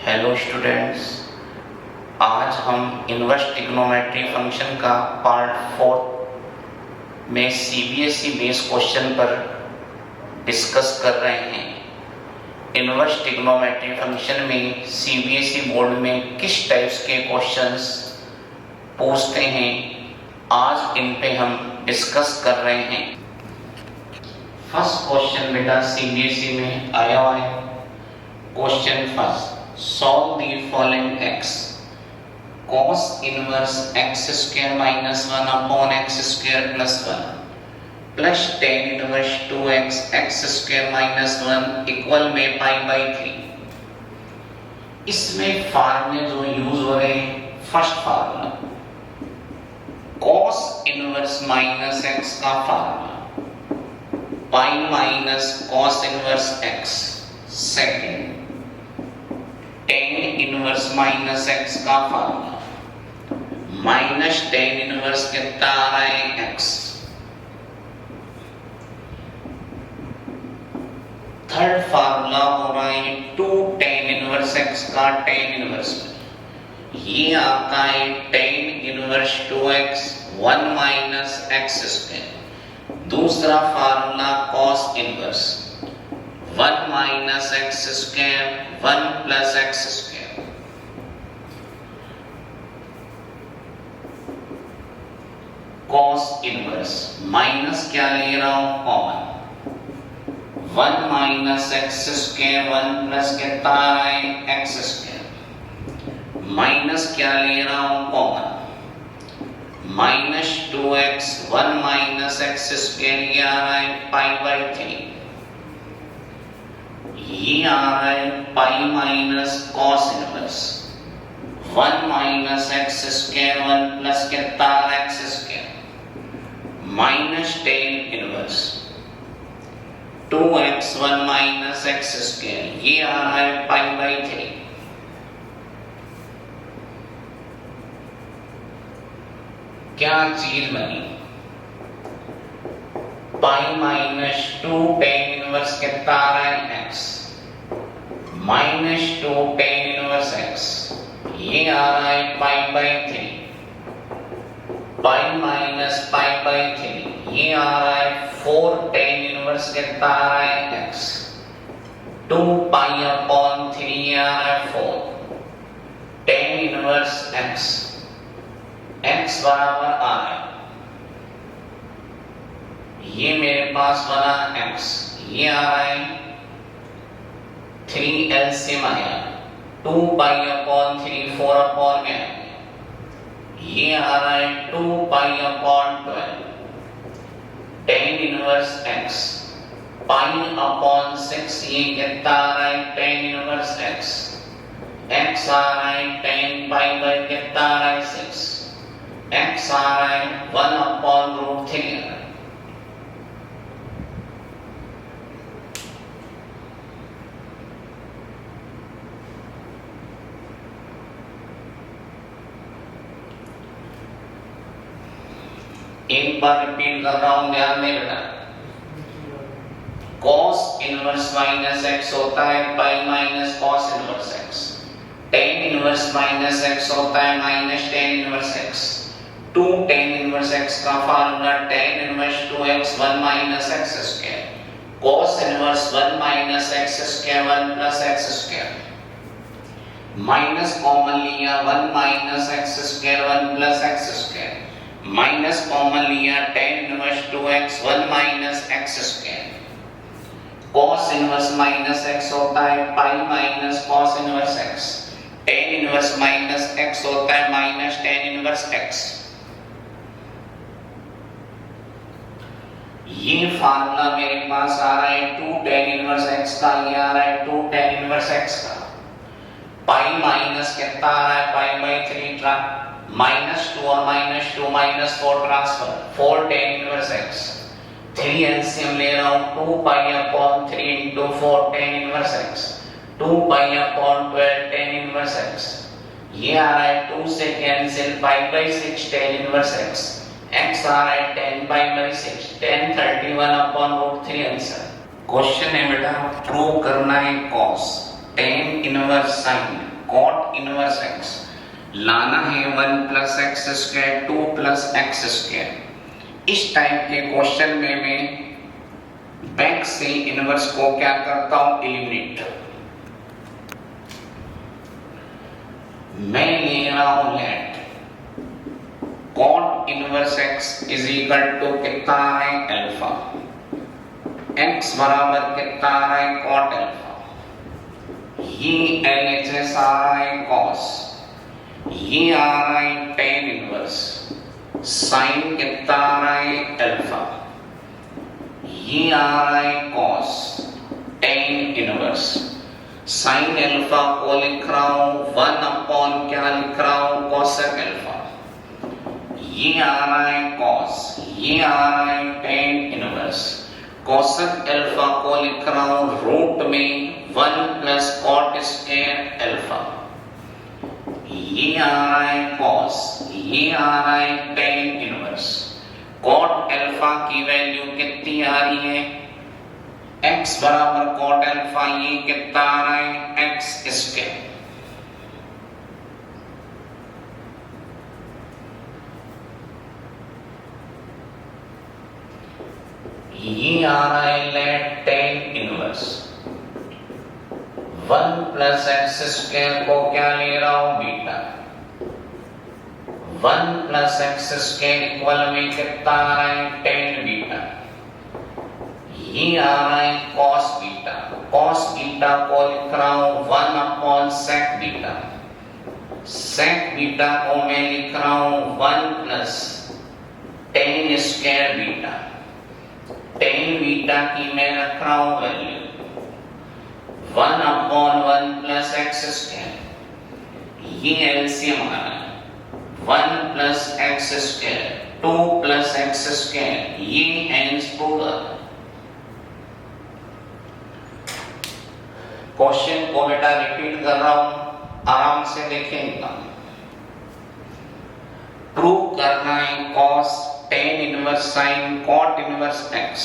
Hello students, आज हम inverse trigonometry function का पार्ट 4 में सीबीएसई बेस क्वेश्चन पर डिस्कस कर रहे हैं। इनवर्स ट्रिग्नोमेट्री फंक्शन में सीबीएसई बोर्ड में किस टाइप्स के क्वेश्चंस पूछते हैं, आज इन पे हम डिस्कस कर रहे हैं। फर्स्ट क्वेश्चन बेटा सीबीएसई में आया हुआ है। Question first, solve the following x cos inverse x square minus 1 upon x square plus 1 plus tan inverse 2x x square minus 1 equal में pi by 3। इसमें फार्मूले जो यूज हो रहे हैं, first formula cos inverse minus x का formula pi minus cos inverse x। Second tan inverse minus x का formula minus tan inverse कितना आ रहा है x। थर्ड फार्मूला हो रहा है 2 tan इनवर्स x का tan इनवर्स, ये आता है tan inverse 2x 1 minus x square. दूसरा formula cos inverse 1 minus x square 1 plus x square. cos inverse minus क्या ले रहा हूं, common 1 minus x square 1 plus कितना आ रहा है x स्क्वायर। माइनस क्या ले रहा हूं, common minus 2x 1 minus x square, ये आ रहा है पाई बाई 3। ये आ रहा है pi minus cos inverse 1 minus x square 1 plus कितना x square minus tan inverse 2x 1 minus x square, ये आ रहा है पाई बाई 3। क्या चीज बनी, पाई माइनस 2 tan इनवर्स कितना आ रहा है x minus 2 tan inverse x, ये आ रहा है pi by 3। Pi minus pi by 3, ये आ रहा है 4 tan इनवर्स कितना आ रहा है x 2 पाई अपॉन 3, ये आ रहा है 4 tan इनवर्स x। x बराबर आ रहा है, ये मेरे पास बना x, ये आ रहा है 3 एलसीएम आया 2 पाई अपॉन 3 4 अपॉन में आया, ये आ रहा है 2 pi upon 12 tan inverse x pi upon 6, ये कितना आ रहा है tan इनवर्स x। x आ रहा है tan पाई बाई कितना आ रहा है 6, x आ रहा है 1 अपॉन रूट 3। एक बार रिपीट कर रहा हूं, ध्यान में बेटा। cos इनवर्स माइनस x होता है pi minus cos inverse x। tan inverse minus x होता है minus tan inverse x। 2 tan inverse x का formula tan inverse 2x 1 minus x square. cos inverse 1 minus x square 1 plus x square. Minus common लिया 1 minus x square 1 plus x square. Minus common लिया tan inverse 2x 1 minus x square. cos inverse minus x होता है pi minus cos inverse x। tan inverse minus x होता है minus tan inverse x। ये formula मेरे पास आ रहा है 2 tan inverse x का, ये आ रहा है 2 tan इनवर्स x का। पाई माइनस कितना आ रहा है पाई बाई 3 माइनस 2 और minus 2 minus 4 transfer 4 tan inverse x। 3 LCM ले रहा हूं 2 pi upon 3 into 4 tan inverse x 2 pi upon 12 tan inverse x। ये आ रहा है 2 से cancel pi by 6 tan inverse x। x आ रहा है 10 पाई बाई 6 10 31 अपॉन रूट 3 आंसर। क्वेश्चन है बेटा, प्रूव करना है cos tan inverse sine cot inverse x लाना है 1 plus x square 2 plus x square. इस टाइप के क्वेश्चन में मैं बैक से इनवर्स को क्या करता हूं, एलिमिनेट। मैं ले रहा हूं let cot inverse x is equal to कितना है अल्फा, एक्स बराबर कितना है कॉट अल्फा, ये LHS आ रहा है कॉस, ये आ रहा है टेन इनवर्स, साइन कितना आ रहा है अल्फा, ये आ रहा है cos tan inverse, sine alpha को लिख रहा हूं 1 अपॉन क्या लिख रहा हूं कोसेक अल्फा, ये आ रहा है कॉस, ये आ रहा है टेन इनवर्स, कोसेक अल्फा को लिख रहा हूं रूट में 1 प्लस कॉट स्क्वायर अल्फा, ये आ रहा है कॉस, ये आ रहा है टेन इनवर्स, कॉट अल्फा की वैल्यू कितनी आ रही है, x बराबर कॉट अल्फा, ये कितना आ रहा है एक्स स्क्वायर। ये आ रहा है let tan inverse 1 plus x square को क्या ले रहा हूं beta, 1 plus x square equal में कितना आ रहा है टेन बीटा, ये आ रहा है कॉस बीटा, कॉस बीटा को लिख रहा हूं 1 अपॉन सेक बीटा, सेक बीटा को मैं लिख रहा हूं 1 plus ten square beta, tan beta की मैं रख रहा हूं value 1 upon 1 plus x square, ये एलसीएम आ रहा है 1 plus x square 2 plus x square, ये हेंस प्रूव। क्वेश्चन को बेटा रिपीट कर रहा हूं, आराम से देखेंगे। प्रूव करना है cos tan inverse sine cot inverse x,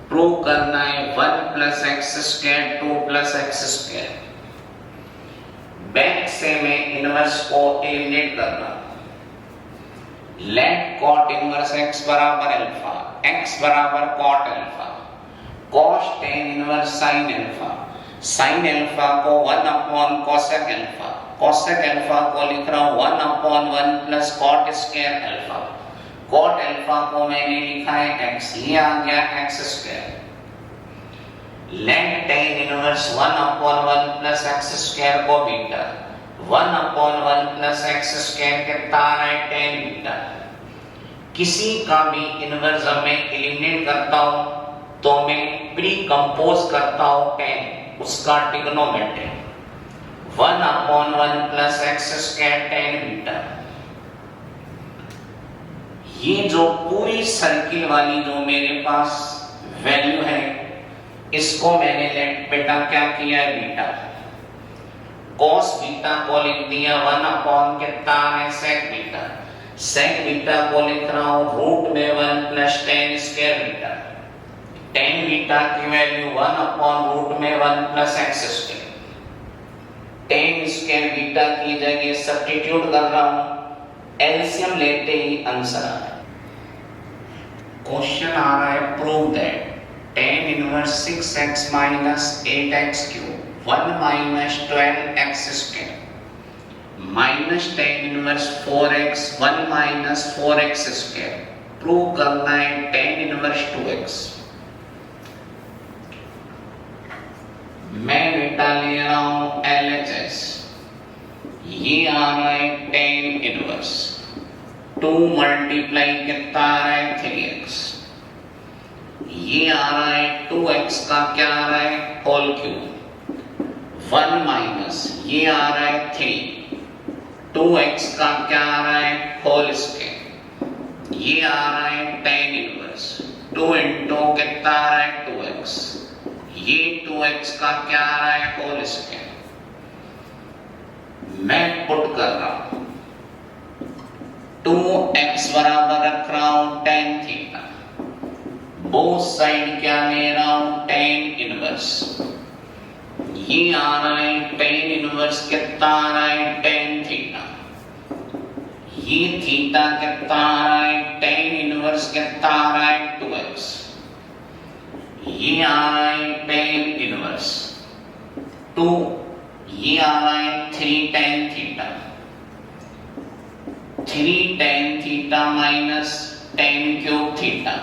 prove करना है 1 plus x square 2 plus x square. Back से मैं इनवर्स को एलिमिनेट करना, लेट कॉट इनवर्स एक्स बराबर अल्फा, एक्स बराबर cot alpha, cos tan inverse sine alpha, sine alpha को 1 upon cosec alpha, cosec alpha को लिख रहा हूं 1 upon 1 plus cot square alpha, cot alpha को मैंने लिखा है x, ये आ गया x square, let tan inverse 1 upon 1 plus x square को beta, 1 upon 1 plus x square कितना आ रहा है टेन बीटा। किसी का भी इनवर्स मैं एलिमिनेट करता हूं तो मैं प्री कंपोज करता हूं टेन, उसका trigonometry 1 upon 1 plus x square tan beta. ये जो पूरी सर्किल वाली जो मेरे पास वैल्यू है, इसको मैंने लेट बेटा क्या किया है बीटा, cos बीटा को लिख दिया 1 अपॉन कितना है sec बीटा, sec बीटा को लिख रहा हूं रूट में 1 plus ten square beta, tan beta की वैल्यू 1 अपॉन रूट में 1 plus x square, ten square beta की जगह सब्स्टिट्यूट कर रहा हूं, एलसीएम लेते ही आंसर आ रहा है। क्वेश्चन आ रहा है prove that tan inverse 6x minus 8x cube 1 minus 12x square minus tan inverse 4x 1 minus 4x square, prove करना है tan इनवर्स 2x। मैं बेटा ले रहा हूं LHS, ये आ रहा है tan इनवर्स 2 मल्टीप्लाई कितना आ रहा है 3x, ये आ रहा है 2x का क्या आ रहा है होल क्यूब, 1 माइनस ये आ रहा है 3, 2x का क्या आ रहा है होल स्क्वायर, ये आ रहा है tan इनवर्स 2 इंटू कितना आ रहा है 2x, ये 2x का क्या आ रहा है होल स्क्वायर। मैं पुट कर रहा हूं 2x बराबर रख रहा हूं tan थीटा, बोथ साइड क्या ले रहा हूं tan इनवर्स, ये आ रहा है टेन इनवर्स कितना आ रहा है टेन थीटा, ये थीटा कितना आ रहा है टेन इनवर्स कितना आ रहा है 2x, ये आ रहा है टेन इनवर्स 2, ये आ रहा है 3 tan theta, 3 tan theta minus tan cube theta,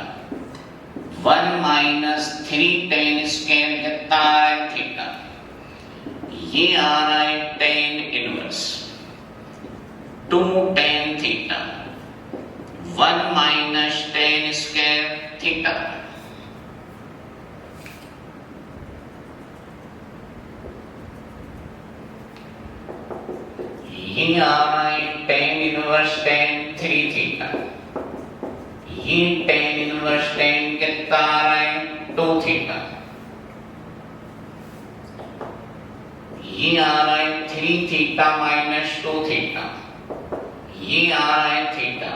1 minus 3 tan square कितना आ रहा है थीटा, ये आ रहा है ten inverse 2 tan theta, 1 minus tan square theta. ये आ रहा है टेन इनवर्स टेन 3 थीटा, ये टेन इनवर्स टेन कितना आ रहा है 2 थीटा, ये आ रहा है 3 थीटा माइनस 2 थीटा, ये आ रहा है थीटा,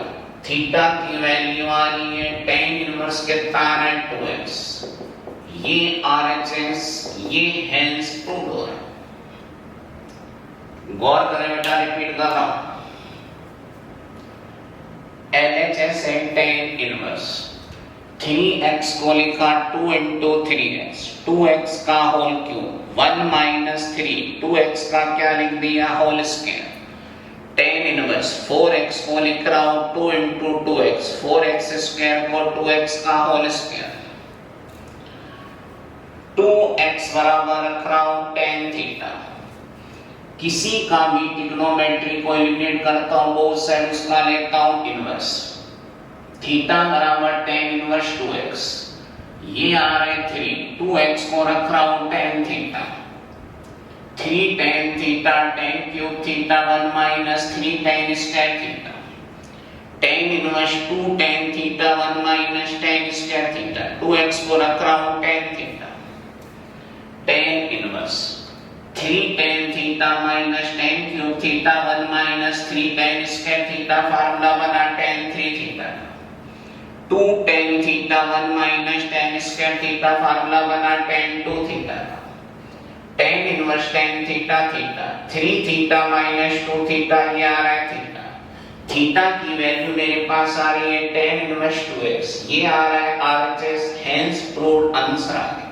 थीटा की वैल्यू आ रही है टेन इनवर्स कितना आ रहा है 2x, ये RHS, ये हेंस प्रूव हो रहा है। गौर करें बेटा, रिपीट कर रहा हूं, LHS है टेन इनवर्स, 3x को लिखा 2 into 3x, 2x का होल क्यूब, 1 माइनस 3, 2x का क्या लिख दिया whole square, tan inverse 4x को लिख रहा हूं 2 into 2x, 4x स्क्वायर को 2x का होल स्क्वायर, 2x बराबर रख रहा हूं टेन थीटा, किसी का भी ट्रिग्नोमेट्री को एलिमिनेट करता हूं बोथ साइड, उसका लेता हूं इनवर्स, थीटा बराबर टेन इनवर्स 2x, ये आ रहा है 3, 2x को रख रहा हूं tan theta, 3 tan theta, tan cube theta, 1 minus 3 tan square theta, tan inverse 2 tan theta, 1 minus tan square theta, 2x को रख रहा हूं tan theta, tan inverse 3 tan theta minus tan cube theta, 1 minus 3 tan square theta, formula बना tan 3 theta, 2 tan theta, 1 minus tan square theta, formula बना tan 2 theta, tan inverse tan theta theta, 3 theta minus 2 theta, ये आ रहा है theta, theta की value मेरे पास आ रही है टेन इनवर्स 2x, ये आ रहा है RHS, हेंस प्रूव्ड आंसर आ गया।